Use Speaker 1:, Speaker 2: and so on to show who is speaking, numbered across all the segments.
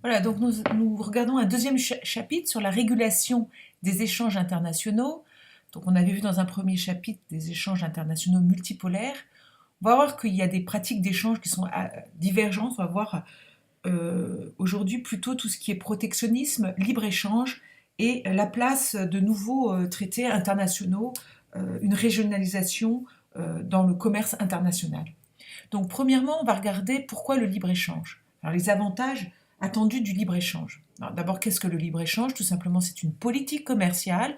Speaker 1: Voilà, donc nous regardons un deuxième chapitre sur la régulation des échanges internationaux. Donc on avait vu dans un premier chapitre des échanges internationaux multipolaires. On va voir qu'il y a des pratiques d'échange qui sont divergentes. On va voir aujourd'hui plutôt tout ce qui est protectionnisme, libre-échange et la place de nouveaux traités internationaux, une régionalisation dans le commerce international. Donc premièrement, on va regarder pourquoi le libre-échange. Alors les avantages attendus du libre-échange. D'abord, qu'est-ce que le libre-échange? Tout simplement, c'est une politique commerciale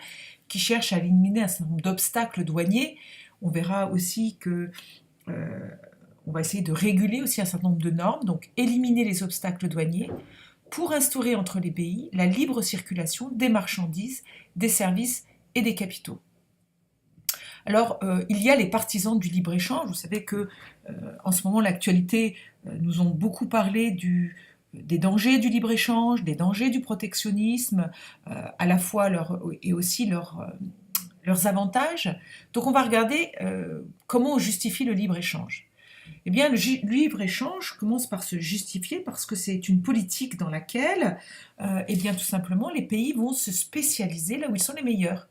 Speaker 1: qui cherche à éliminer un certain nombre d'obstacles douaniers. On verra aussi que on va essayer de réguler aussi un certain nombre de normes, donc éliminer les obstacles douaniers pour instaurer entre les pays la libre circulation des marchandises, des services et des capitaux. Alors, il y a les partisans du libre-échange. Vous savez que, en ce moment, l'actualité nous ont beaucoup parlé des dangers du libre-échange, des dangers du protectionnisme, à la fois et aussi leurs avantages. Donc, on va regarder comment on justifie le libre-échange. Eh bien, le libre-échange commence par se justifier parce que c'est une politique dans laquelle, eh bien, tout simplement, les pays vont se spécialiser là où ils sont les meilleurs.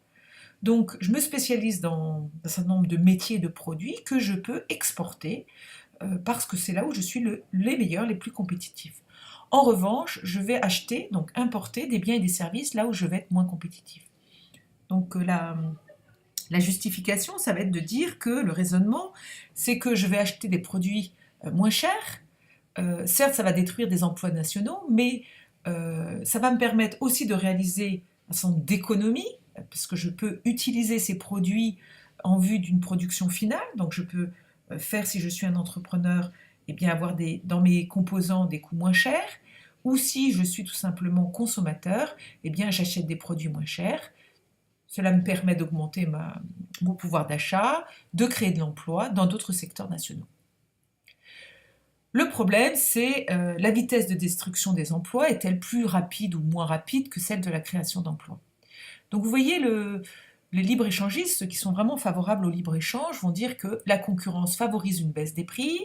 Speaker 1: Donc, je me spécialise dans un certain nombre de métiers et de produits que je peux exporter parce que c'est là où je suis les meilleurs, les plus compétitifs. En revanche, je vais acheter, donc importer des biens et des services là où je vais être moins compétitif. Donc, la justification, ça va être de dire que le raisonnement, c'est que je vais acheter des produits moins chers. Certes, ça va détruire des emplois nationaux, mais ça va me permettre aussi de réaliser un certain nombre d'économies, parce que je peux utiliser ces produits en vue d'une production finale. Donc, je peux faire, si je suis un entrepreneur, eh bien avoir dans mes composants des coûts moins chers. Ou si je suis tout simplement consommateur, eh bien j'achète des produits moins chers. Cela me permet d'augmenter mon pouvoir d'achat, de créer de l'emploi dans d'autres secteurs nationaux. Le problème, c'est la vitesse de destruction des emplois est-elle plus rapide ou moins rapide que celle de la création d'emplois? Donc vous voyez, les libre-échangistes, ceux qui sont vraiment favorables au libre-échange, vont dire que la concurrence favorise une baisse des prix,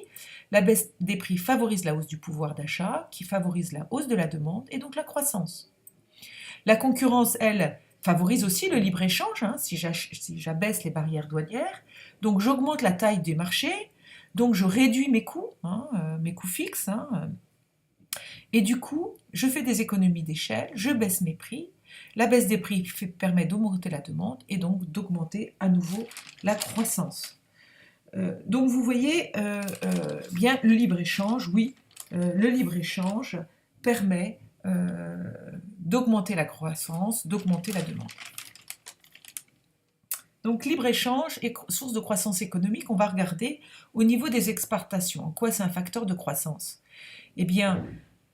Speaker 1: la baisse des prix favorise la hausse du pouvoir d'achat, qui favorise la hausse de la demande et donc la croissance. La concurrence, elle, favorise aussi le libre-échange, hein, si j'abaisse les barrières douanières. Donc j'augmente la taille des marchés, donc je réduis mes coûts, hein, mes coûts fixes, hein, et du coup, je fais des économies d'échelle, je baisse mes prix. La baisse des prix permet d'augmenter la demande et donc d'augmenter à nouveau la croissance. Donc vous voyez bien le libre-échange, oui, le libre-échange permet d'augmenter la croissance, d'augmenter la demande. Donc libre-échange et source de croissance économique, on va regarder au niveau des exportations. En quoi c'est un facteur de croissance? Eh bien,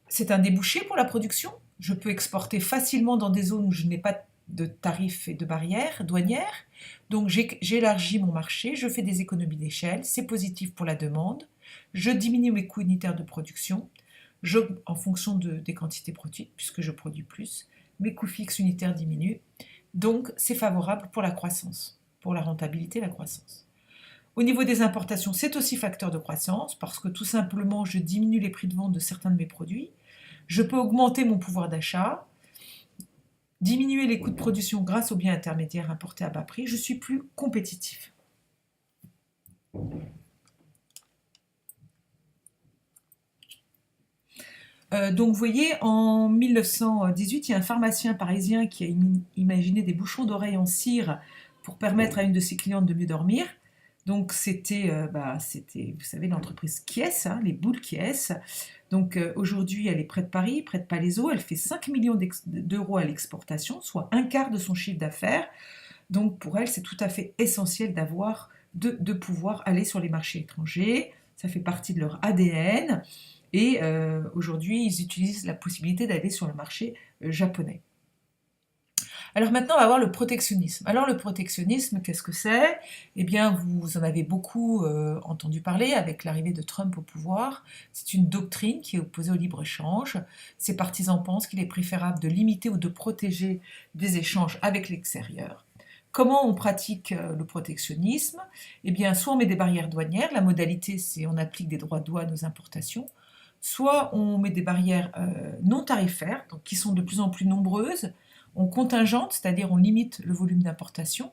Speaker 1: c'est un débouché pour la production. Je peux exporter facilement dans des zones où je n'ai pas de tarifs et de barrières douanières. Donc j'élargis mon marché, je fais des économies d'échelle, c'est positif pour la demande. Je diminue mes coûts unitaires de production en fonction des quantités produites, puisque je produis plus. Mes coûts fixes unitaires diminuent. Donc c'est favorable pour la croissance, pour la rentabilité et la croissance. Au niveau des importations, c'est aussi facteur de croissance parce que tout simplement, je diminue les prix de vente de certains de mes produits. Je peux augmenter mon pouvoir d'achat, diminuer les coûts de production grâce aux biens intermédiaires importés à bas prix. Je suis plus compétitif. Donc vous voyez, en 1918, il y a un pharmacien parisien qui a imaginé des bouchons d'oreilles en cire pour permettre à une de ses clientes de mieux dormir. Donc c'était, vous savez, l'entreprise Kies, hein, les boules Kies. Donc aujourd'hui, elle est près de Paris, près de Palaiseau. Elle fait 5 millions d'euros à l'exportation, soit un quart de son chiffre d'affaires. Donc pour elle, c'est tout à fait essentiel de pouvoir aller sur les marchés étrangers. Ça fait partie de leur ADN. Et aujourd'hui, ils utilisent la possibilité d'aller sur le marché japonais. Alors maintenant, on va voir le protectionnisme. Alors le protectionnisme, qu'est-ce que c'est? Eh bien, vous en avez beaucoup entendu parler avec l'arrivée de Trump au pouvoir. C'est une doctrine qui est opposée au libre-échange. Ses partisans pensent qu'il est préférable de limiter ou de protéger des échanges avec l'extérieur. Comment on pratique le protectionnisme? Eh bien, soit on met des barrières douanières. La modalité, c'est on applique des droits de douane aux importations. soit on met des barrières non tarifaires, donc qui sont de plus en plus nombreuses, on contingente, c'est-à-dire on limite le volume d'importation.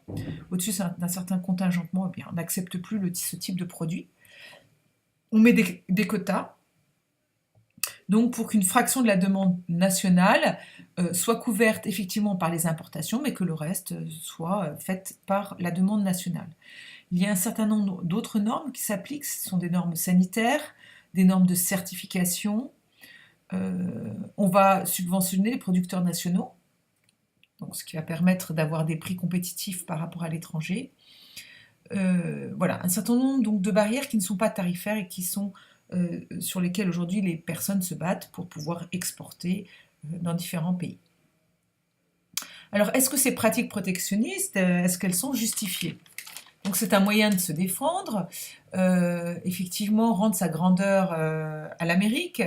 Speaker 1: Au-dessus d'un certain contingentement, eh bien, on n'accepte plus ce type de produit. On met des quotas, donc pour qu'une fraction de la demande nationale soit couverte effectivement par les importations, mais que le reste soit fait par la demande nationale. Il y a un certain nombre d'autres normes qui s'appliquent, ce sont des normes sanitaires, des normes de certification. On va subventionner les producteurs nationaux, donc ce qui va permettre d'avoir des prix compétitifs par rapport à l'étranger. Voilà, un certain nombre donc, de barrières qui ne sont pas tarifaires et qui sont, sur lesquelles aujourd'hui les personnes se battent pour pouvoir exporter dans différents pays. Alors, est-ce que ces pratiques protectionnistes, est-ce qu'elles sont justifiées? Donc c'est un moyen de se défendre, effectivement rendre sa grandeur à l'Amérique.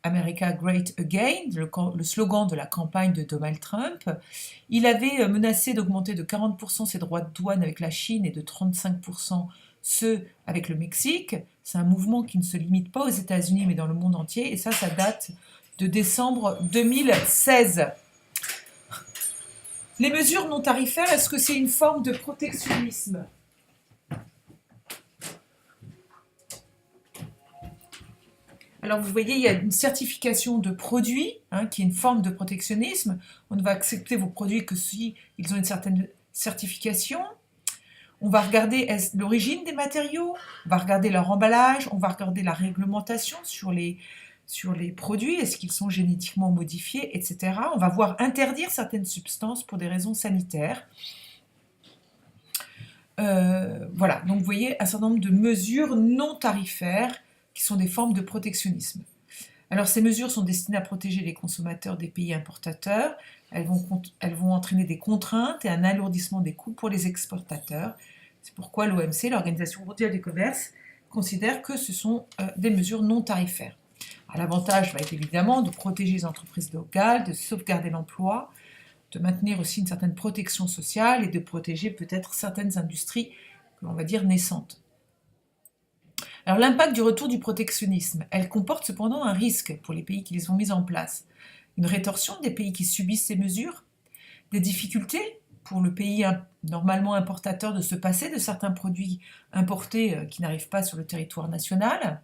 Speaker 1: America Great Again, le slogan de la campagne de Donald Trump. Il avait menacé d'augmenter de 40% ses droits de douane avec la Chine et de 35% ceux avec le Mexique. C'est un mouvement qui ne se limite pas aux États-Unis mais dans le monde entier, et ça date de décembre 2016. Les mesures non tarifaires, est-ce que c'est une forme de protectionnisme ? Alors vous voyez, il y a une certification de produits, qui est une forme de protectionnisme. On ne va accepter vos produits que si ils ont une certaine certification. On va regarder l'origine des matériaux, on va regarder leur emballage, on va regarder la réglementation sur les produits, est-ce qu'ils sont génétiquement modifiés, etc. On va voir interdire certaines substances pour des raisons sanitaires. Voilà, donc vous voyez un certain nombre de mesures non tarifaires qui sont des formes de protectionnisme. Alors ces mesures sont destinées à protéger les consommateurs des pays importateurs, elles vont entraîner des contraintes et un alourdissement des coûts pour les exportateurs. C'est pourquoi l'OMC, l'Organisation mondiale du commerce, considère que ce sont des mesures non tarifaires. L'avantage va être évidemment de protéger les entreprises locales, de sauvegarder l'emploi, de maintenir aussi une certaine protection sociale et de protéger peut-être certaines industries, on va dire, naissantes. Alors l'impact du retour du protectionnisme, elle comporte cependant un risque pour les pays qui les ont mises en place. Une rétorsion des pays qui subissent ces mesures, des difficultés pour le pays normalement importateur de se passer de certains produits importés qui n'arrivent pas sur le territoire national.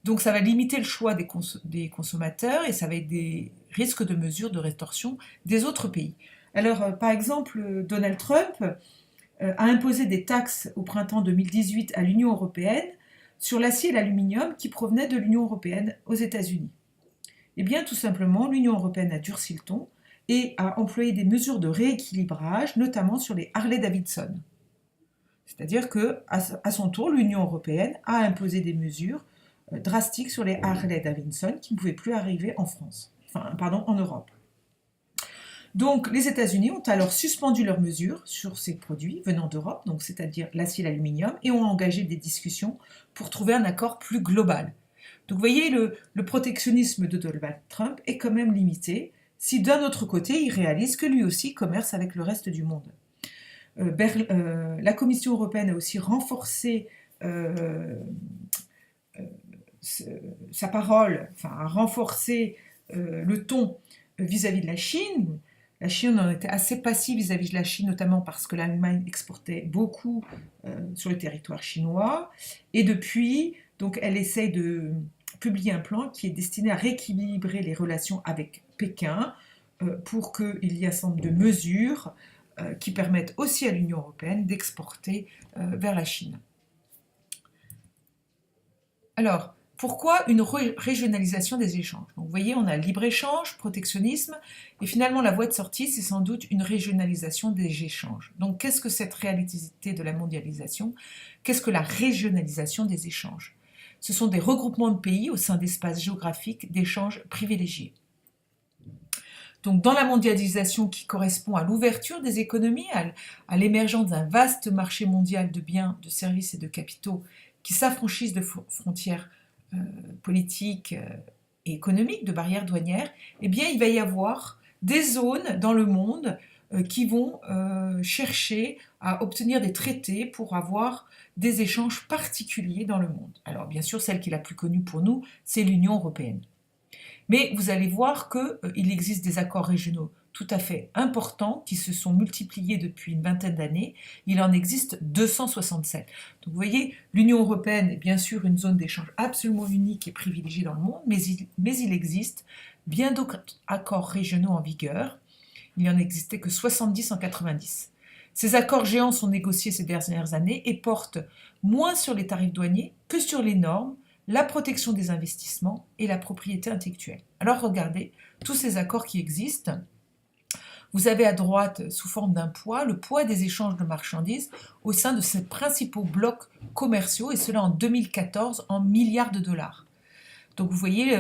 Speaker 1: Donc ça va limiter le choix des consommateurs et ça va être des risques de mesures de rétorsion des autres pays. Alors par exemple, Donald Trump a imposé des taxes au printemps 2018 à l'Union européenne sur l'acier et l'aluminium qui provenaient de l'Union européenne aux États-Unis. Eh bien, tout simplement, l'Union européenne a durci le ton et a employé des mesures de rééquilibrage, notamment sur les Harley-Davidson. C'est-à-dire qu'à son tour, l'Union européenne a imposé des mesures drastiques sur les Harley-Davidson qui ne pouvaient plus arriver en Europe. Donc, les États-Unis ont alors suspendu leurs mesures sur ces produits venant d'Europe, donc c'est-à-dire l'acier et l'aluminium, et ont engagé des discussions pour trouver un accord plus global. Donc, vous voyez, le protectionnisme de Donald Trump est quand même limité, si d'un autre côté, il réalise que lui aussi commerce avec le reste du monde. La Commission européenne a aussi renforcé sa parole, a renforcé le ton vis-à-vis de la Chine. La Chine en était assez passive vis-à-vis de la Chine, notamment parce que l'Allemagne exportait beaucoup sur le territoire chinois. Et depuis, donc, elle essaye de publier un plan qui est destiné à rééquilibrer les relations avec Pékin pour qu'il y ait un certain nombre de mesures qui permettent aussi à l'Union européenne d'exporter vers la Chine. Alors, pourquoi une régionalisation des échanges? Donc, vous voyez, on a libre-échange, protectionnisme, et finalement la voie de sortie, c'est sans doute une régionalisation des échanges. Donc, qu'est-ce que cette réalité de la mondialisation? Qu'est-ce que la régionalisation des échanges? Ce sont des regroupements de pays au sein d'espaces géographiques d'échanges privilégiés. Donc, dans la mondialisation qui correspond à l'ouverture des économies, à l'émergence d'un vaste marché mondial de biens, de services et de capitaux qui s'affranchissent de frontières politiques et économiques, de barrières douanières, eh bien, il va y avoir des zones dans le monde qui vont chercher à obtenir des traités pour avoir des échanges particuliers dans le monde. Alors bien sûr, celle qui est la plus connue pour nous, c'est l'Union européenne. Mais vous allez voir qu'il existe des accords régionaux tout à fait importants qui se sont multipliés depuis une vingtaine d'années. Il en existe 267. Donc vous voyez, l'Union européenne est bien sûr une zone d'échange absolument unique et privilégiée dans le monde, mais il existe bien d'autres accords régionaux en vigueur. Il n'y en existait que 70 en 90. Ces accords géants sont négociés ces dernières années et portent moins sur les tarifs douaniers que sur les normes, la protection des investissements et la propriété intellectuelle. Alors regardez tous ces accords qui existent. Vous avez à droite, sous forme d'un poids, le poids des échanges de marchandises au sein de ces principaux blocs commerciaux, et cela en 2014 en milliards de dollars. Donc vous voyez,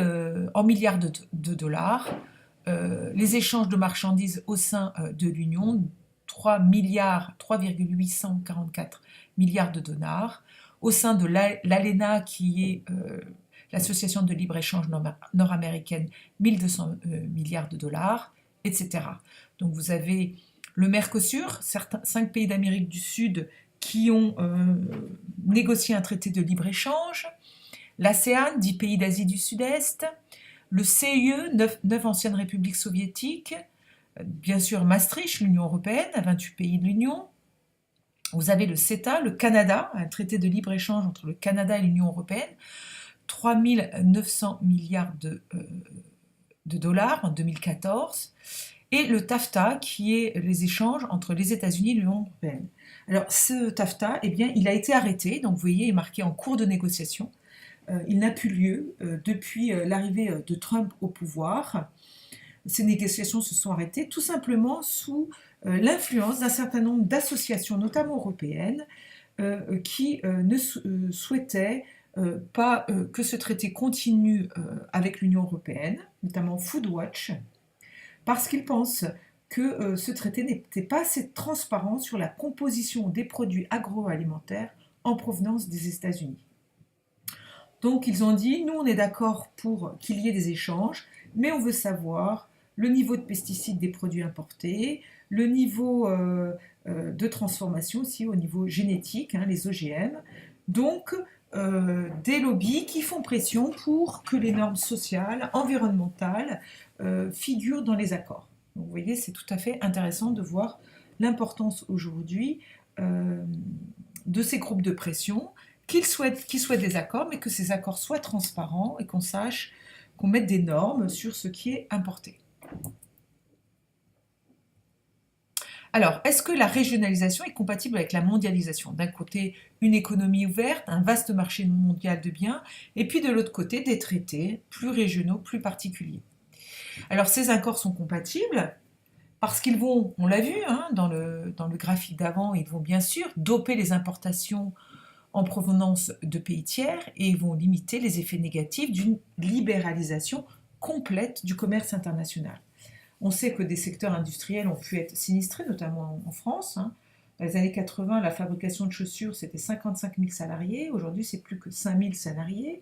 Speaker 1: en milliards de dollars, les échanges de marchandises au sein de l'Union, 3,844 milliards de dollars. Au sein de l'ALENA, qui est l'association de libre-échange nord-américaine, 1200 milliards de dollars, etc. Donc vous avez le Mercosur, 5 pays d'Amérique du Sud qui ont négocié un traité de libre-échange, l'ASEAN, 10 pays d'Asie du Sud-Est, le CIE, 9 anciennes républiques soviétiques, bien sûr Maastricht, l'Union européenne, 28 pays de l'Union. Vous avez le CETA, le Canada, un traité de libre-échange entre le Canada et l'Union européenne, 3 900 milliards de dollars en 2014, et le TAFTA, qui est les échanges entre les États-Unis et l'Union européenne. Alors ce TAFTA, eh bien, il a été arrêté, donc vous voyez, il est marqué en cours de négociation. Il n'a plus lieu depuis l'arrivée de Trump au pouvoir. Ces négociations se sont arrêtées tout simplement sous l'influence d'un certain nombre d'associations, notamment européennes, qui ne souhaitaient pas que ce traité continue avec l'Union européenne, notamment Foodwatch, parce qu'ils pensent que ce traité n'était pas assez transparent sur la composition des produits agroalimentaires en provenance des États-Unis. Donc ils ont dit, nous on est d'accord pour qu'il y ait des échanges, mais on veut savoir le niveau de pesticides des produits importés, le niveau de transformation aussi au niveau génétique, les OGM. Donc des lobbies qui font pression pour que les normes sociales, environnementales figurent dans les accords. Donc, vous voyez, c'est tout à fait intéressant de voir l'importance aujourd'hui de ces groupes de pression qu'ils souhaitent des accords, mais que ces accords soient transparents et qu'on sache, qu'on mette des normes sur ce qui est importé. Alors, est-ce que la régionalisation est compatible avec la mondialisation? D'un côté, une économie ouverte, un vaste marché mondial de biens, et puis de l'autre côté, des traités plus régionaux, plus particuliers. Alors, ces accords sont compatibles parce qu'ils vont, on l'a vu dans le graphique d'avant, ils vont bien sûr doper les importations en provenance de pays tiers et vont limiter les effets négatifs d'une libéralisation complète du commerce international. On sait que des secteurs industriels ont pu être sinistrés, notamment en France. Dans les années 80, la fabrication de chaussures, c'était 55 000 salariés. Aujourd'hui, c'est plus que 5 000 salariés.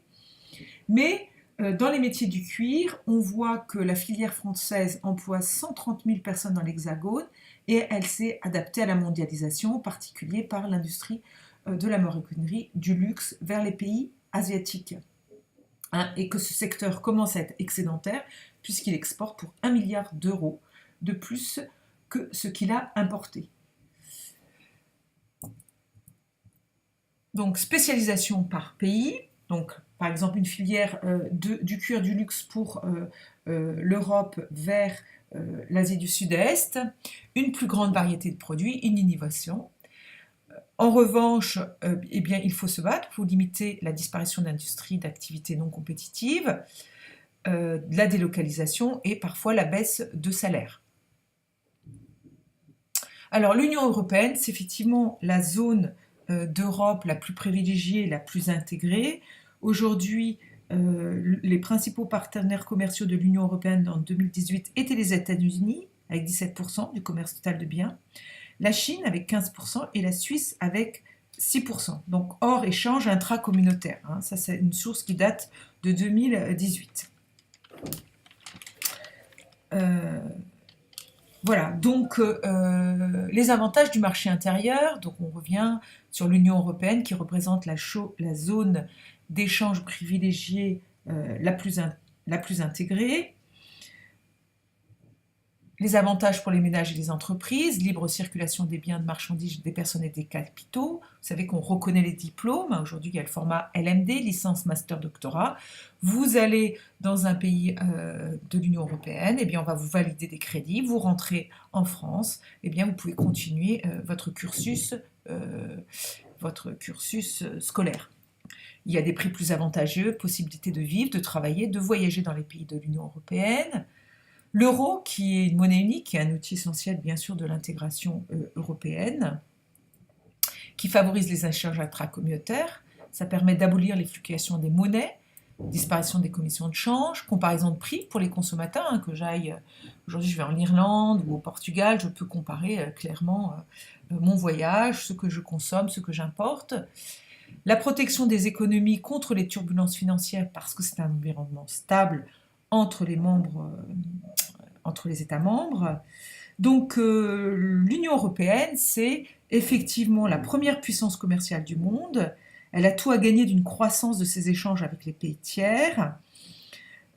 Speaker 1: Mais dans les métiers du cuir, on voit que la filière française emploie 130 000 personnes dans l'Hexagone et elle s'est adaptée à la mondialisation, en particulier par l'industrie de la maroquinerie, du luxe vers les pays asiatiques. Et que ce secteur commence à être excédentaire puisqu'il exporte pour 1 milliard d'euros de plus que ce qu'il a importé. Donc spécialisation par pays, donc par exemple une filière du cuir du luxe pour l'Europe vers l'Asie du Sud-Est, une plus grande variété de produits, une innovation. En revanche, eh bien, il faut se battre pour limiter la disparition d'industries, d'activités non compétitives, la délocalisation et parfois la baisse de salaire. Alors l'Union européenne, c'est effectivement la zone d'Europe la plus privilégiée, la plus intégrée. Aujourd'hui, les principaux partenaires commerciaux de l'Union européenne en 2018 étaient les États-Unis, avec 17% du commerce total de biens, la Chine avec 15% et la Suisse avec 6%. Donc hors échange intracommunautaire. Ça, c'est une source qui date de 2018. Voilà, donc les avantages du marché intérieur, donc on revient sur l'Union européenne qui représente la zone d'échange privilégiée la plus intégrée. Les avantages pour les ménages et les entreprises, libre circulation des biens, de marchandises, des personnes et des capitaux. Vous savez qu'on reconnaît les diplômes. Aujourd'hui, il y a le format LMD, licence, master, doctorat. Vous allez dans un pays de l'Union européenne, eh bien, on va vous valider des crédits. Vous rentrez en France, eh bien, vous pouvez continuer votre cursus scolaire. Il y a des prix plus avantageux, possibilité de vivre, de travailler, de voyager dans les pays de l'Union européenne. L'euro, qui est une monnaie unique, qui est un outil essentiel bien sûr de l'intégration européenne, qui favorise les échanges intracommunautaires, ça permet d'abolir les fluctuations des monnaies, disparition des commissions de change, comparaison de prix pour les consommateurs, que j'aille, aujourd'hui je vais en Irlande ou au Portugal, je peux comparer clairement mon voyage, ce que je consomme, ce que j'importe. La protection des économies contre les turbulences financières parce que c'est un environnement stable entre les États membres. Donc l'Union européenne, c'est effectivement la première puissance commerciale du monde. Elle a tout à gagner d'une croissance de ses échanges avec les pays tiers.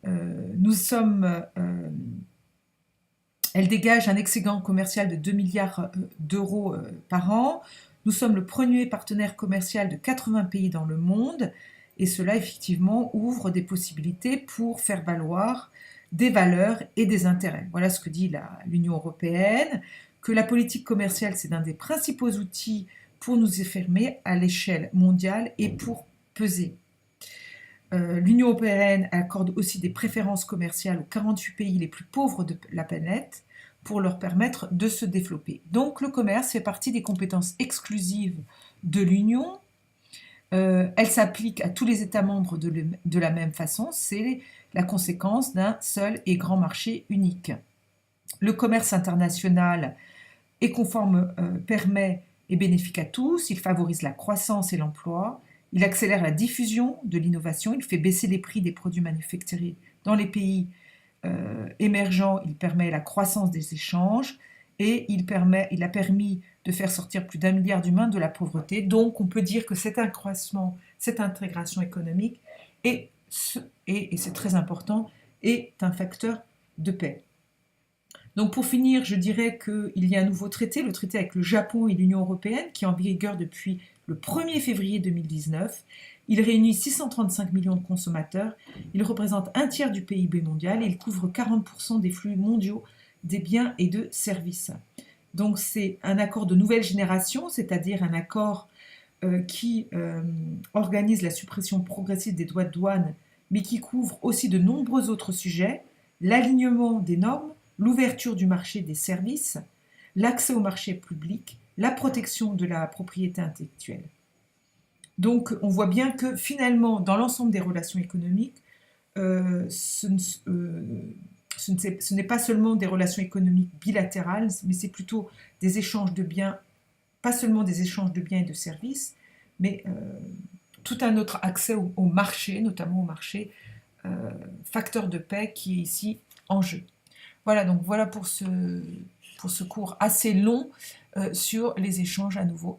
Speaker 1: Elle dégage un excédent commercial de 2 milliards d'euros par an. Nous sommes le premier partenaire commercial de 80 pays dans le monde et cela effectivement ouvre des possibilités pour faire valoir des valeurs et des intérêts. Voilà ce que dit l'Union européenne, que la politique commerciale c'est l'un des principaux outils pour nous affirmer à l'échelle mondiale et pour peser. L'Union européenne accorde aussi des préférences commerciales aux 48 pays les plus pauvres de la planète pour leur permettre de se développer. Donc le commerce fait partie des compétences exclusives de l'Union. Elle s'applique à tous les États membres de la même façon. C'est la conséquence d'un seul et grand marché unique. Le commerce international est conforme, permet et bénéfique à tous. Il favorise la croissance et l'emploi. Il accélère la diffusion de l'innovation. Il fait baisser les prix des produits manufacturés dans les pays émergents. Il permet la croissance des échanges et il a permis de faire sortir plus d'1 milliard d'humains de la pauvreté. Donc on peut dire que cet accroissement, cette intégration économique et c'est très important, est un facteur de paix. Donc pour finir, je dirais qu'il y a un nouveau traité, le traité avec le Japon et l'Union européenne, qui est en vigueur depuis le 1er février 2019. Il réunit 635 millions de consommateurs, il représente un tiers du PIB mondial et il couvre 40% des flux mondiaux des biens et de services. Donc c'est un accord de nouvelle génération, c'est-à-dire un accord qui organise la suppression progressive des droits de douane, mais qui couvre aussi de nombreux autres sujets, l'alignement des normes, l'ouverture du marché des services, l'accès au marché public, la protection de la propriété intellectuelle. Donc on voit bien que finalement, dans l'ensemble des relations économiques, ce n'est pas seulement des relations économiques bilatérales, mais c'est plutôt des échanges de biens, pas seulement des échanges de biens et de services, mais tout un autre accès au marché, notamment au marché facteur de paix qui est ici en jeu. Voilà, donc voilà pour ce cours assez long sur les échanges à nouveau.